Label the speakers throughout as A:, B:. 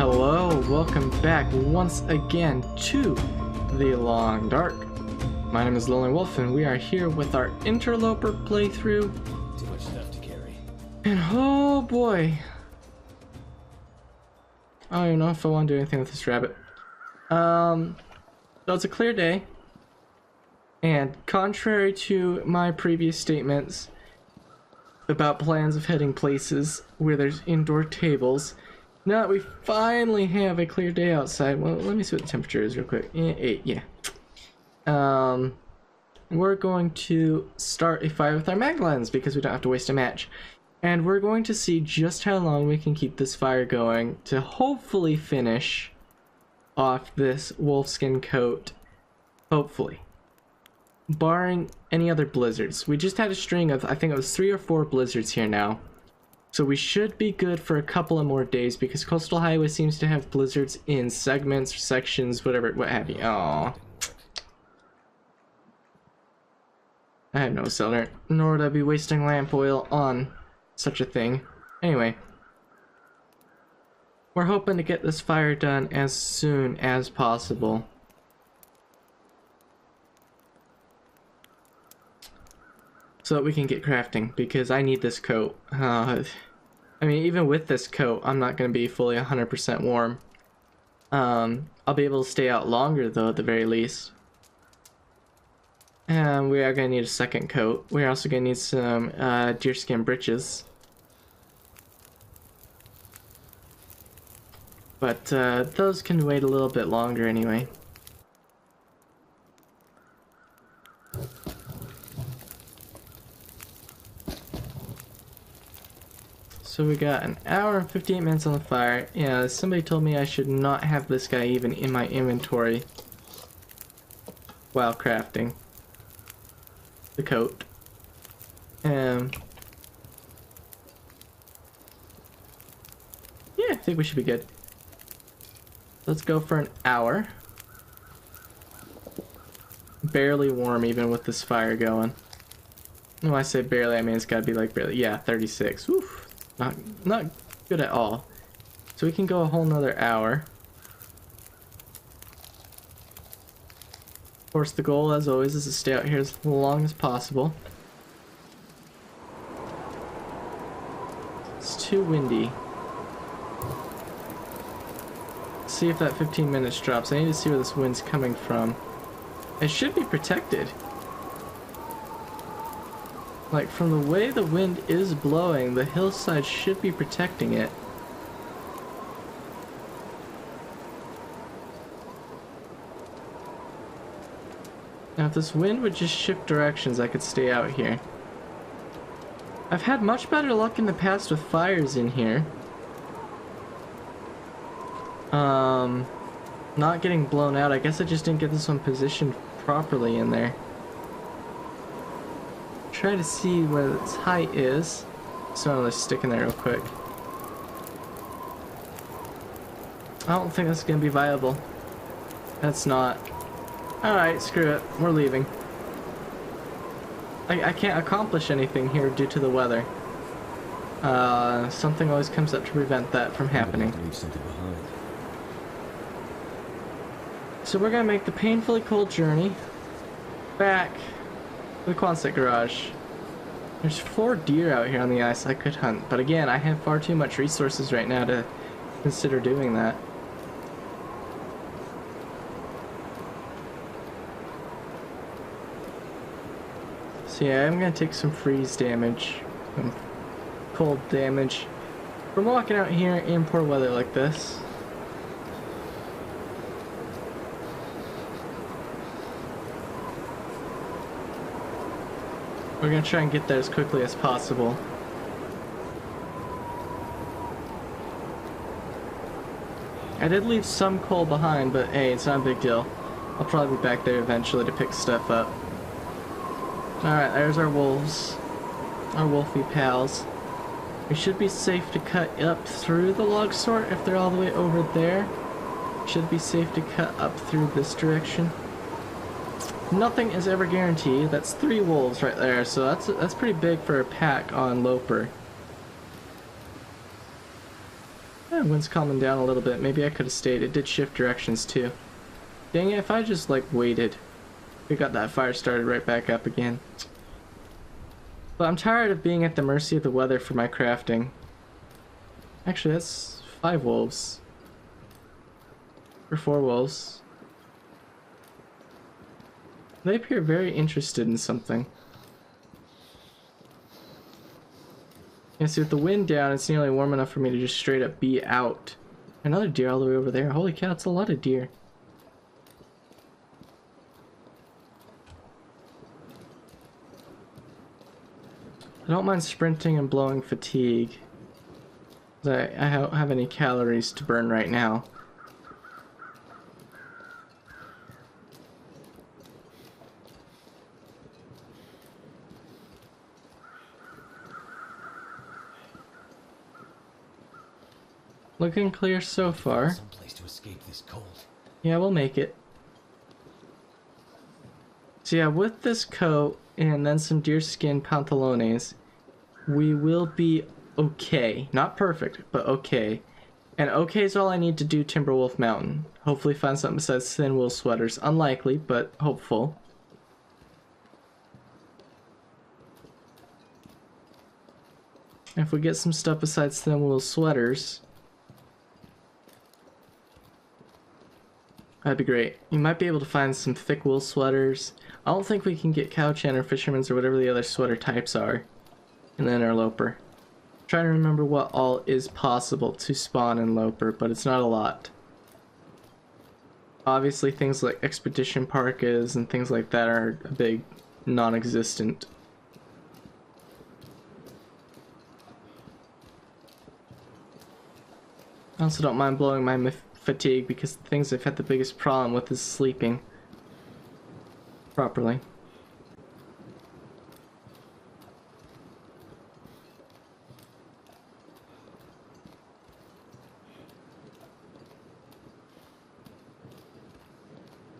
A: Hello, welcome back once again to The Long Dark. My name is Lonelywolf and we are here with our Interloper playthrough.
B: Too much stuff to carry.
A: And oh boy. I don't even know if I want to do anything with this rabbit. So it's a clear day. And contrary to my previous statements about plans of heading places where there's indoor tables, now that we finally have a clear day outside, well, let me see what the temperature is real quick. 8, yeah. We're going to start a fire with our mag lens because we don't have to waste a match. And we're going to see just how long we can keep this fire going to hopefully finish off this wolfskin coat. Hopefully. Barring any other blizzards. We just had a string of, I think it was 3 or 4 blizzards here now. So we should be good for a couple of more days because Coastal Highway seems to have blizzards in segments or sections, whatever, what have you. Aww. I have no cylinder, nor would I be wasting lamp oil on such a thing. Anyway. We're hoping to get this fire done as soon as possible. So that we can get crafting, because I need this coat. I mean, even with this coat, I'm not going to be fully 100% warm. I'll be able to stay out longer, though, at the very least. And we are going to need a second coat. We're also going to need some deerskin breeches. But those can wait a little bit longer anyway. So we got an hour and 58 minutes on the fire. Yeah, somebody told me I should not have this guy even in my inventory while crafting the coat. Yeah, I think we should be good. Let's go for an hour. Barely warm even with this fire going. When I say barely, I mean it's gotta be like barely. Yeah, 36. Oof. Not good at all. So we can go a whole nother hour. Of course, the goal, as always, is to stay out here as long as possible. It's too windy. Let's see if that 15 minutes drops. I need to see where this wind's coming from. It should be protected. Like, from the way the wind is blowing, the hillside should be protecting it. Now, if this wind would just shift directions, I could stay out here. I've had much better luck in the past with fires in here. Not getting blown out. I guess I just didn't get this one positioned properly in there. Try to see where its height is. So I'm gonna stick in there real quick. I don't think that's gonna be viable. That's not. Alright, screw it. We're leaving. I can't accomplish anything here due to the weather. Something always comes up to prevent that from happening. So we're gonna make the painfully cold journey back the Quonset garage. There's 4 deer out here on the ice I could hunt, but again, I have far too much resources right now to consider doing that. So yeah, I'm gonna take some freeze damage, some cold damage from walking out here in poor weather like this. We're gonna try and get there as quickly as possible. I did leave some coal behind, but hey, it's not a big deal. I'll probably be back there eventually to pick stuff up. Alright, there's our wolves. Our wolfy pals. We should be safe to cut up through the log sort if they're all the way over there. Should be safe to cut up through this direction. Nothing is ever guaranteed. That's 3 wolves right there, so that's pretty big for a pack on Loper. Oh, wind's calming down a little bit. Maybe I could have stayed. It did shift directions too. Dang it, if I just like waited, we got that fire started right back up again. But I'm tired of being at the mercy of the weather for my crafting. Actually, that's 5 wolves. Or 4 wolves. They appear very interested in something. Yeah, see, with the wind down, it's nearly warm enough for me to just straight up be out. Another deer all the way over there. Holy cow, that's a lot of deer. I don't mind sprinting and blowing fatigue. I don't have any calories to burn right now. Looking clear so far.
B: Some place to escape this cold.
A: Yeah, we'll make it. So yeah, with this coat and then some deerskin pantalones, we will be okay. Not perfect, but okay. And okay is all I need to do Timberwolf Mountain. Hopefully find something besides thin wool sweaters. Unlikely, but hopeful. And if we get some stuff besides thin wool sweaters, that'd be great. You might be able to find some thick wool sweaters. I don't think we can get cowchan or fisherman's or whatever the other sweater types are in the Interloper. I'm trying to remember what all is possible to spawn in Loper, but it's not a lot. Obviously things like expedition parkas and things like that are a big non-existent. I also don't mind blowing my fatigue because the things I've had the biggest problem with is sleeping properly.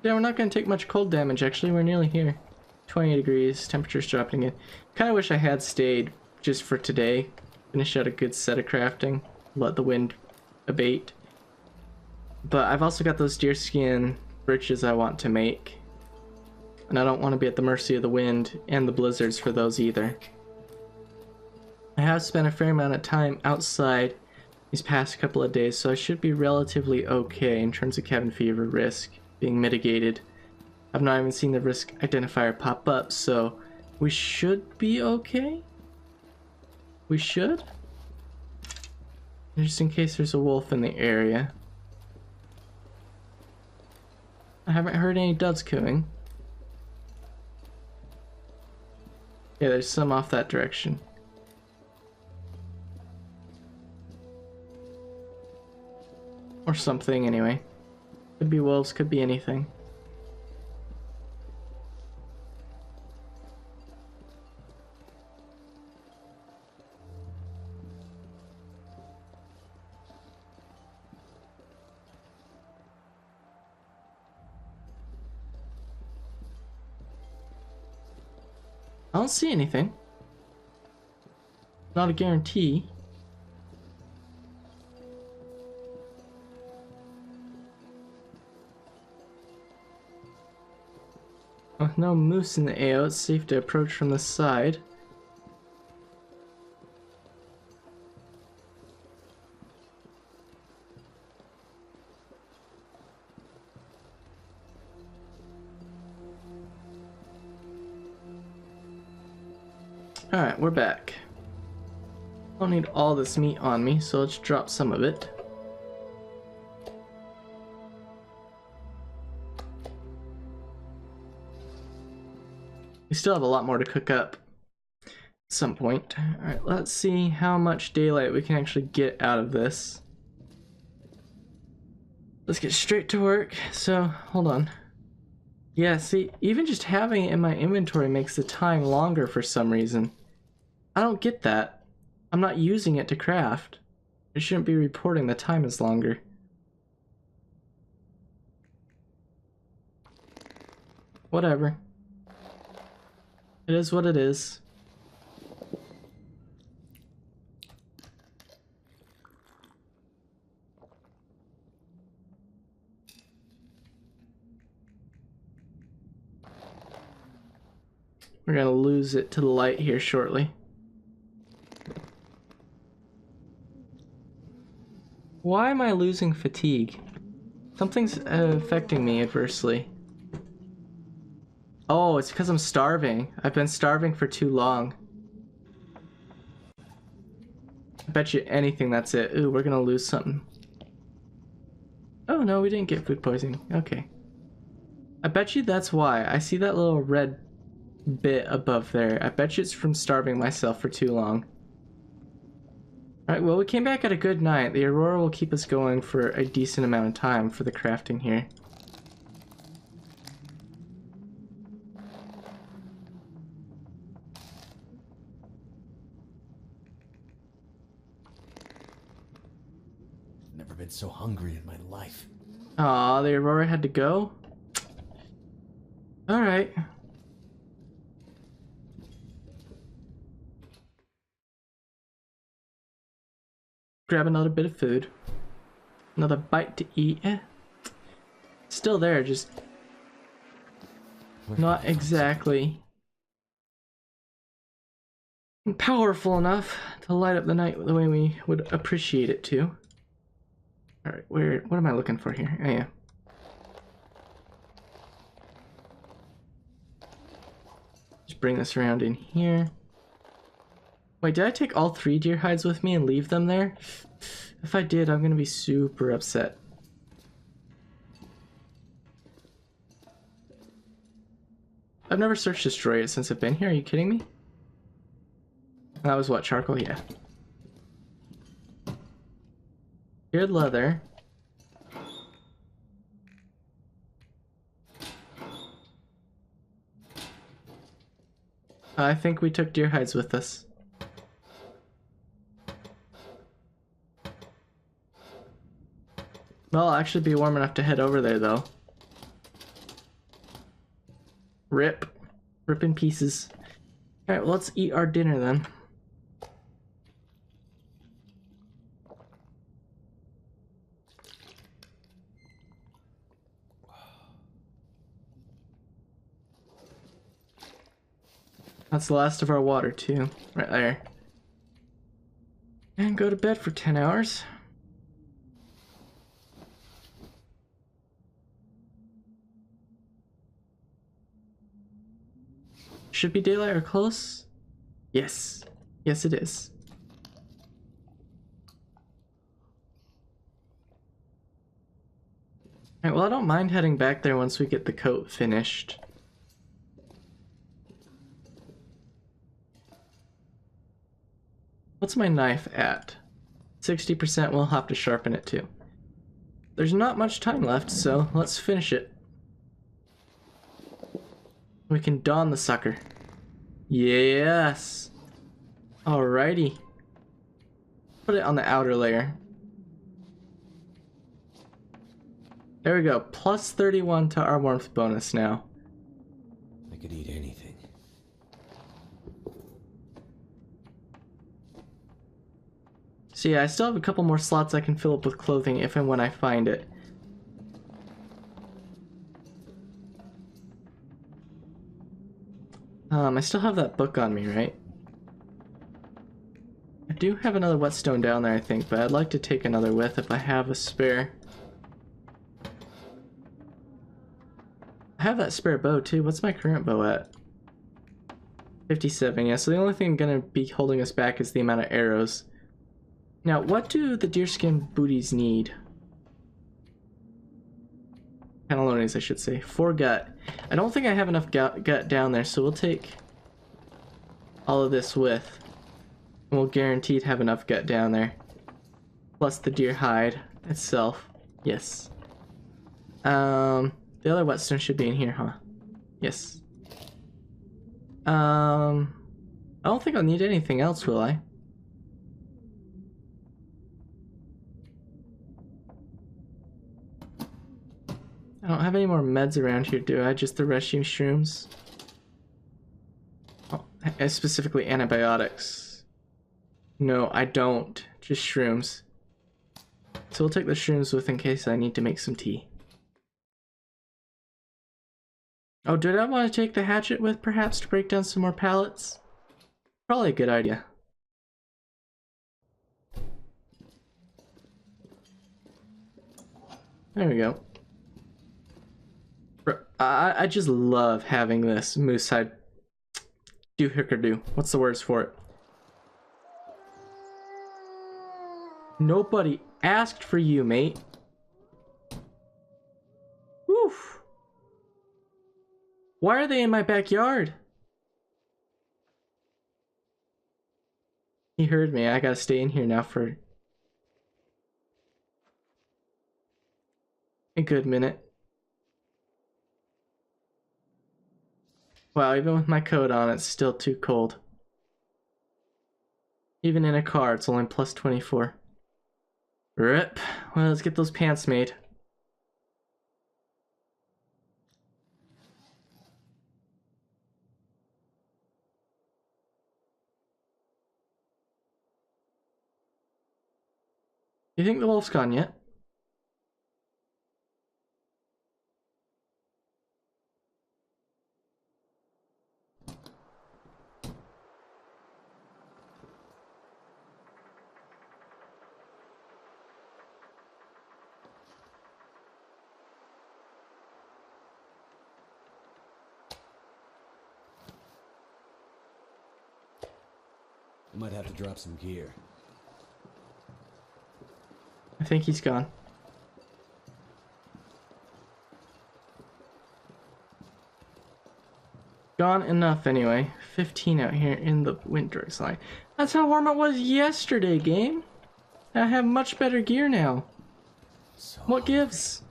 A: Yeah, we're not going to take much cold damage actually, we're nearly here. 20 degrees, temperature's dropping again. Kinda wish I had stayed just for today. Finish out a good set of crafting, let the wind abate. But I've also got those deerskin breeches I want to make. And I don't want to be at the mercy of the wind and the blizzards for those either. I have spent a fair amount of time outside these past couple of days, so I should be relatively okay in terms of cabin fever risk being mitigated. I've not even seen the risk identifier pop up, so we should be okay? We should? Just in case there's a wolf in the area. I haven't heard any doves cooing. Yeah, there's some off that direction. Or something, anyway. Could be wolves, could be anything. I don't see anything. Not a guarantee. With no moose in the AO, it's safe to approach from the side. Alright, we're back. I don't need all this meat on me, so let's drop some of it. We still have a lot more to cook up at some point. Alright, let's see how much daylight we can actually get out of this. Let's get straight to work. So, hold on. Yeah, see, even just having it in my inventory makes the time longer for some reason. I don't get that. I'm not using it to craft. It shouldn't be reporting the time is longer. Whatever. It is what it is. We're gonna lose it to the light here shortly. Why am I losing fatigue? Something's affecting me adversely. Oh, it's because I'm starving. I've been starving for too long. I bet you anything that's it. Ooh, we're gonna lose something. Oh no, we didn't get food poisoning. Okay. I bet you that's why. I see that little red bit above there. I bet you it's from starving myself for too long. Alright, well we came back at a good night. The Aurora will keep us going for a decent amount of time for the crafting here.
B: Never been so hungry in my life.
A: Aw, the Aurora had to go? Alright. Grab another bit of food. Another bite to eat. Still there, just not exactly powerful enough to light up the night the way we would appreciate it to. Alright, what am I looking for here? Oh yeah. Just bring this around in here. Wait, did I take all 3 deer hides with me and leave them there? If I did, I'm gonna be super upset. I've never search destroy it since I've been here. Are you kidding me? That was what, charcoal? Yeah. Good leather. I think we took deer hides with us. Well, I'll actually be warm enough to head over there, though. Rip. Rip in pieces. Alright, well, let's eat our dinner then. That's the last of our water, too. Right there. And go to bed for 10 hours. Should be daylight or close? Yes. Yes, it is. Alright, well, I don't mind heading back there once we get the coat finished. What's my knife at? 60%, we'll have to sharpen it too. There's not much time left, so let's finish it. We can don the sucker. Yes! Alrighty. Put it on the outer layer. There we go, plus 31 to our warmth bonus now.
B: I could eat anything.
A: So yeah, I still have a couple more slots I can fill up with clothing if and when I find it. I still have that book on me, right? I do have another whetstone down there, I think, but I'd like to take another with if I have a spare. I have that spare bow too. What's my current bow at? 57, yeah, so the only thing gonna be holding us back is the amount of arrows. Now, what do the deerskin booties need? Cannellonis, I should say. 4 gut. I don't think I have enough gut down there, so we'll take all of this with. And we'll guaranteed have enough gut down there. Plus the deer hide itself. Yes. The other whetstone should be in here, huh? Yes. I don't think I'll need anything else, will I? I don't have any more meds around here, do I? Just the rescue shrooms? Oh, specifically antibiotics. No, I don't. Just shrooms. So we'll take the shrooms with in case I need to make some tea. Oh, did I want to take the hatchet with perhaps to break down some more pallets? Probably a good idea. There we go. I just love having this moose hide do. What's the words for it? Nobody asked for you, mate. Woof. Why are they in my backyard? He heard me. I gotta stay in here now for a good minute. Wow, even with my coat on, it's still too cold. Even in a car, it's only plus 24. Rip. Well, let's get those pants made. You think the wolf's gone yet?
B: I might have to drop some gear.
A: I think he's gone. Gone enough anyway. 15 out here in the winter line. That's how warm it was yesterday, game. I have much better gear now.
B: So
A: What gives?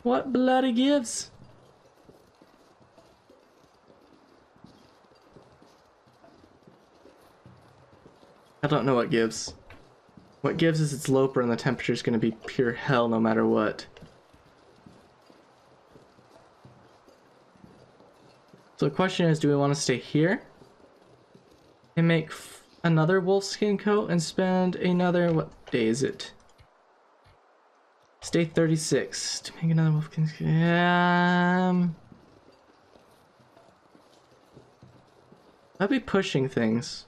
A: What bloody gives? I don't know what gives. What gives is it's Loper and the temperature is going to be pure hell no matter what. So the question is, do we want to stay here and make another wolfskin coat and spend another, what day is it? It's day 36 to make another wolfskin coat. I'd be pushing things.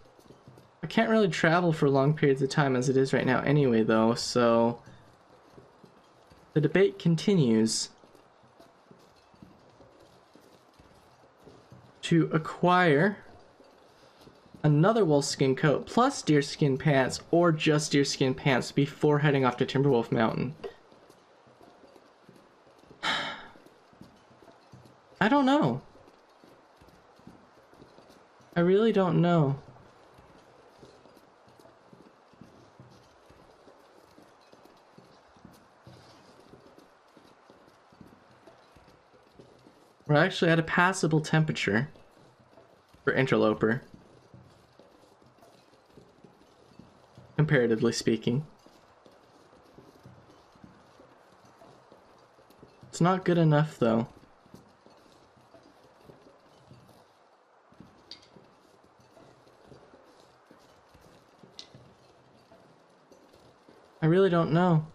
A: I can't really travel for long periods of time as it is right now anyway though, so the debate continues. To acquire another wolfskin coat plus deerskin pants or just deerskin pants before heading off to Timberwolf Mountain. I don't know. I really don't know. We're actually at a passable temperature for Interloper, comparatively speaking. It's not good enough though. I really don't know.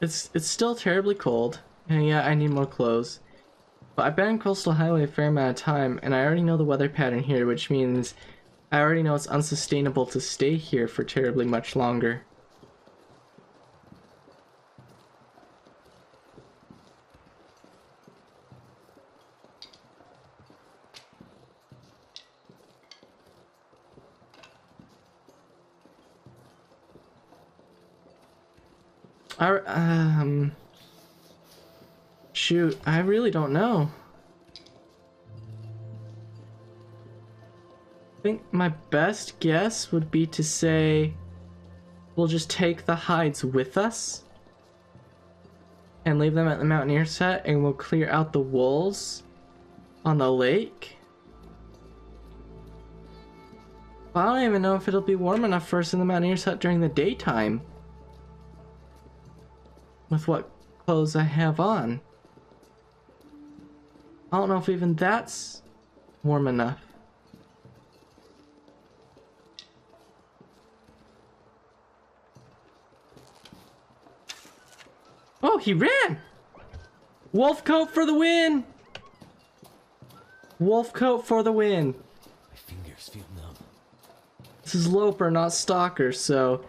A: It's still terribly cold. And yeah, I need more clothes. But I've been on Coastal Highway a fair amount of time, and I already know the weather pattern here, which means I already know it's unsustainable to stay here for terribly much longer. Shoot, I really don't know. I think my best guess would be to say we'll just take the hides with us and leave them at the Mountaineer set, and we'll clear out the wolves on the lake. But I don't even know if it'll be warm enough for us in the Mountaineer set during the daytime with what clothes I have on. I don't know if even that's warm enough. Oh, he ran! Wolf coat for the win! Wolf coat for the win.
B: My fingers feel numb.
A: This is Loper, not Stalker, so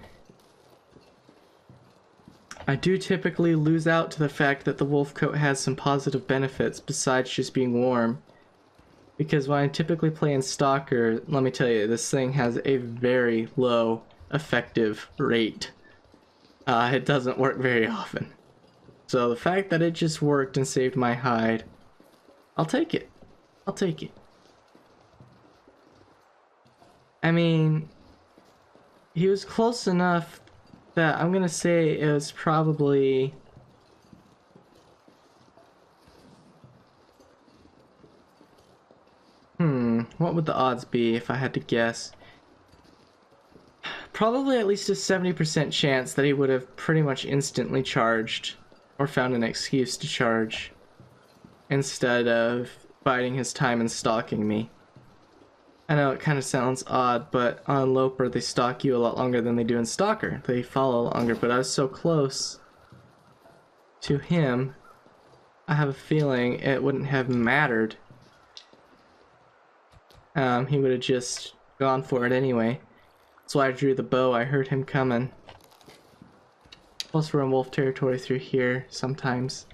A: I do typically lose out to the fact that the wolf coat has some positive benefits besides just being warm. Because when I typically play in Stalker, let me tell you, this thing has a very low effective rate. It doesn't work very often. So the fact that it just worked and saved my hide, I'll take it. I'll take it. I mean, he was close enough that I'm gonna say it was probably... what would the odds be if I had to guess? Probably at least a 70% chance that he would have pretty much instantly charged, or found an excuse to charge, instead of biding his time and stalking me. I know it kind of sounds odd, but on Loper they stalk you a lot longer than they do in Stalker. They follow longer, but I was so close to him, I have a feeling it wouldn't have mattered. He would have just gone for it anyway. That's why I drew the bow. I heard him coming. Plus we're in wolf territory through here sometimes.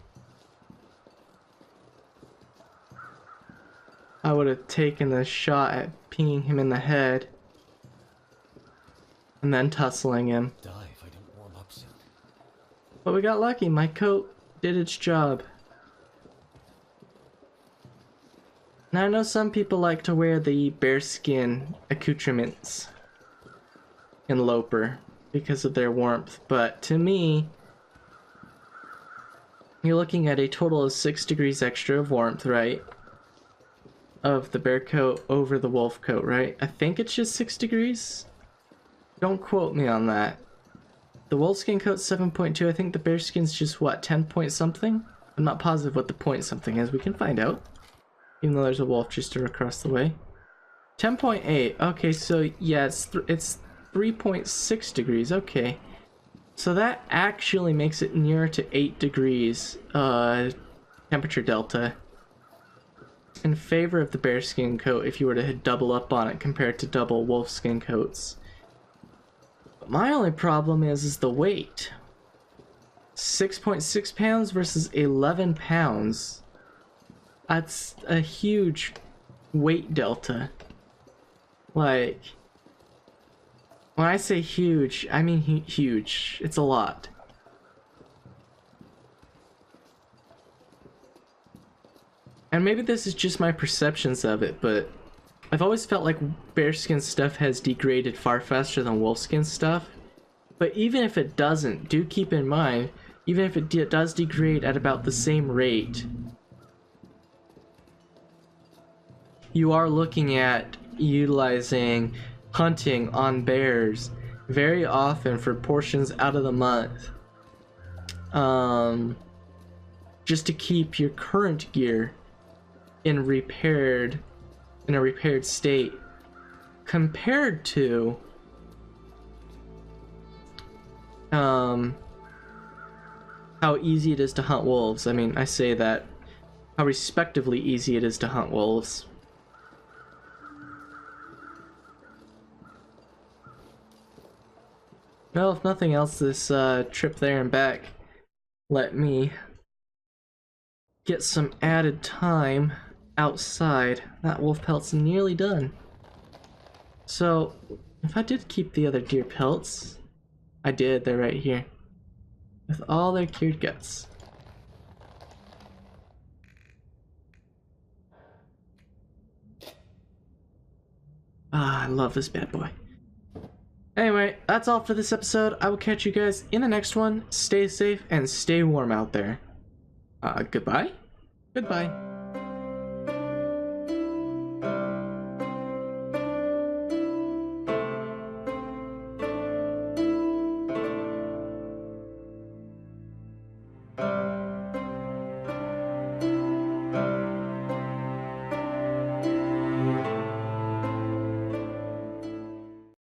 A: I would have taken the shot at pinging him in the head and then tussling him.
B: Die if I didn't warm up soon.
A: But we got lucky. My coat did its job. Now I know some people like to wear the bearskin accoutrements in Loper because of their warmth, but to me, you're looking at a total of 6 degrees extra of warmth, right? Of the bear coat over the wolf coat, right? I think it's just 6 degrees. Don't quote me on that. The wolfskin coat's 7.2. I think the bearskin's just what, 10 point something? I'm not positive what the point something is. We can find out. Even though there's a wolf just across the way. 10.8. Okay, so yeah, it's 3.6 degrees. Okay. So that actually makes it nearer to 8 degrees temperature delta in favor of the bearskin coat if you were to double up on it compared to double wolfskin coats. But my only problem is the weight. 6.6 pounds versus 11 pounds. That's a huge weight delta. Like, when I say huge, I mean huge. It's a lot. And maybe this is just my perceptions of it, but I've always felt like bearskin stuff has degraded far faster than wolfskin stuff. But even if it doesn't, do keep in mind, even if it does degrade at about the same rate, you are looking at utilizing hunting on bears very often for portions out of the month, just to keep your current gear in a repaired state, compared to how easy it is to hunt wolves. I mean, I say that, how respectively easy it is to hunt wolves. Well, if nothing else, this trip there and back let me get some added time outside. That wolf pelt's nearly done. So, if I did keep the other deer pelts, I did, they're right here, with all their cured guts. Ah, I love this bad boy. Anyway, that's all for this episode. I will catch you guys in the next one. Stay safe and stay warm out there. Goodbye? Goodbye.